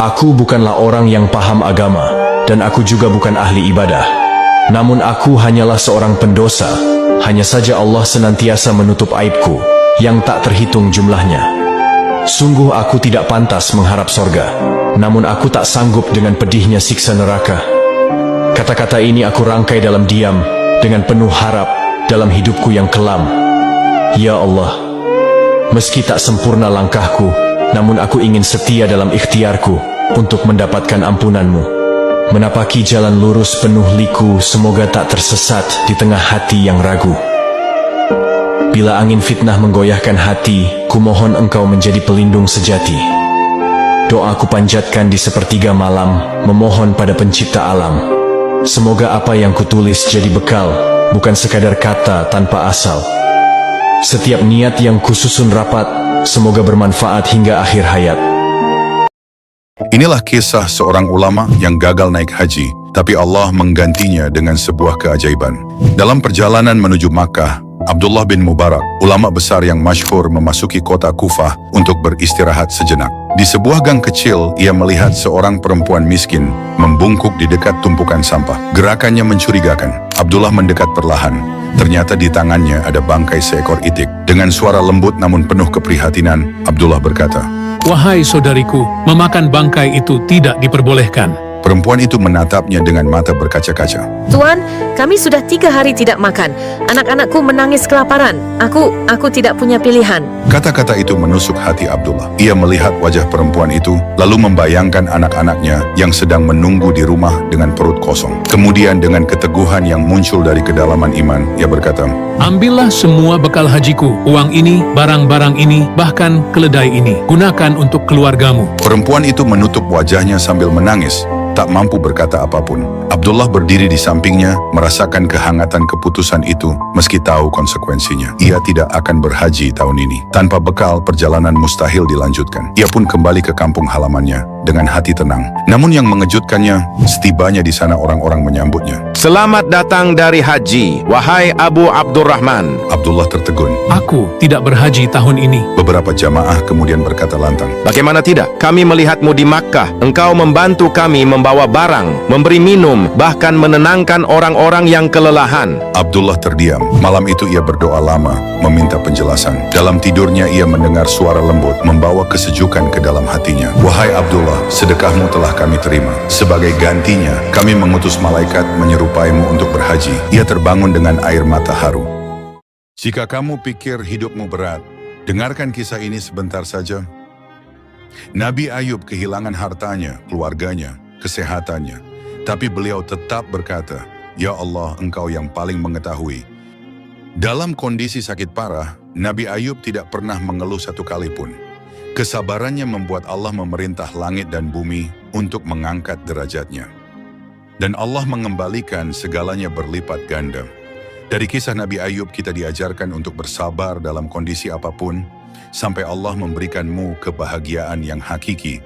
Aku bukanlah orang yang paham agama, dan aku juga bukan ahli ibadah. Namun aku hanyalah seorang pendosa. Hanya saja Allah senantiasa menutup aibku, yang tak terhitung jumlahnya. Sungguh aku tidak pantas mengharap sorga, namun aku tak sanggup dengan pedihnya siksa neraka. Kata-kata ini aku rangkai dalam diam, dengan penuh harap, dalam hidupku yang kelam. Ya Allah, meski tak sempurna langkahku, namun aku ingin setia dalam ikhtiarku untuk mendapatkan ampunan-Mu. Menapaki jalan lurus penuh liku, semoga tak tersesat di tengah hati yang ragu. Bila angin fitnah menggoyahkan hati, kumohon Engkau menjadi pelindung sejati. Doaku panjatkan di sepertiga malam, memohon pada pencipta alam. Semoga apa yang kutulis jadi bekal, bukan sekadar kata tanpa asal. Setiap niat yang kususun rapat, semoga bermanfaat hingga akhir hayat. Inilah kisah seorang ulama yang gagal naik haji, tapi Allah menggantinya dengan sebuah keajaiban. Dalam perjalanan menuju Makkah, Abdullah bin Mubarak, ulama besar yang masyhur, memasuki kota Kufah untuk beristirahat sejenak. Di sebuah gang kecil, ia melihat seorang perempuan miskin membungkuk di dekat tumpukan sampah. Gerakannya mencurigakan. Abdullah mendekat perlahan. Ternyata di tangannya ada bangkai seekor itik. Dengan suara lembut namun penuh keprihatinan, Abdullah berkata, "Wahai saudariku, memakan bangkai itu tidak diperbolehkan." Perempuan itu menatapnya dengan mata berkaca-kaca. Tuan, kami sudah 3 hari tidak makan. Anak-anakku menangis kelaparan. Aku tidak punya pilihan. Kata-kata itu menusuk hati Abdullah. Ia melihat wajah perempuan itu, lalu membayangkan anak-anaknya yang sedang menunggu di rumah dengan perut kosong. Kemudian dengan keteguhan yang muncul dari kedalaman iman, ia berkata, "Ambillah semua bekal hajiku, uang ini, barang-barang ini, bahkan keledai ini. Gunakan untuk keluargamu." Perempuan itu menutup wajahnya sambil menangis, tak mampu berkata apapun. Abdullah berdiri di sampingnya, merasakan kehangatan keputusan itu meski tahu konsekuensinya. Ia tidak akan berhaji tahun ini. Tanpa bekal, perjalanan mustahil dilanjutkan. Ia pun kembali ke kampung halamannya dengan hati tenang. Namun yang mengejutkannya, setibanya di sana orang-orang menyambutnya. "Selamat datang dari haji, wahai Abu Abdurrahman." Abdullah tertegun. "Aku tidak berhaji tahun ini." Beberapa jamaah kemudian berkata lantang, "Bagaimana tidak? Kami melihatmu di Makkah. Engkau membantu kami membawa barang, memberi minum, bahkan menenangkan orang-orang yang kelelahan." Abdullah terdiam. Malam itu ia berdoa lama, meminta penjelasan. Dalam tidurnya ia mendengar suara lembut, membawa kesejukan ke dalam hatinya. "Wahai Abdullah, sedekahmu telah kami terima. Sebagai gantinya, kami mengutus malaikat menyerupaimu untuk berhaji." Ia terbangun dengan air mata haru. Jika kamu pikir hidupmu berat, dengarkan kisah ini sebentar saja. Nabi Ayub kehilangan hartanya, keluarganya, kesehatannya. Tapi beliau tetap berkata, "Ya Allah, Engkau yang paling mengetahui." Dalam kondisi sakit parah, Nabi Ayub tidak pernah mengeluh satu kali pun. Kesabarannya membuat Allah memerintah langit dan bumi untuk mengangkat derajatnya. Dan Allah mengembalikan segalanya berlipat ganda. Dari kisah Nabi Ayub kita diajarkan untuk bersabar dalam kondisi apapun, sampai Allah memberikanmu kebahagiaan yang hakiki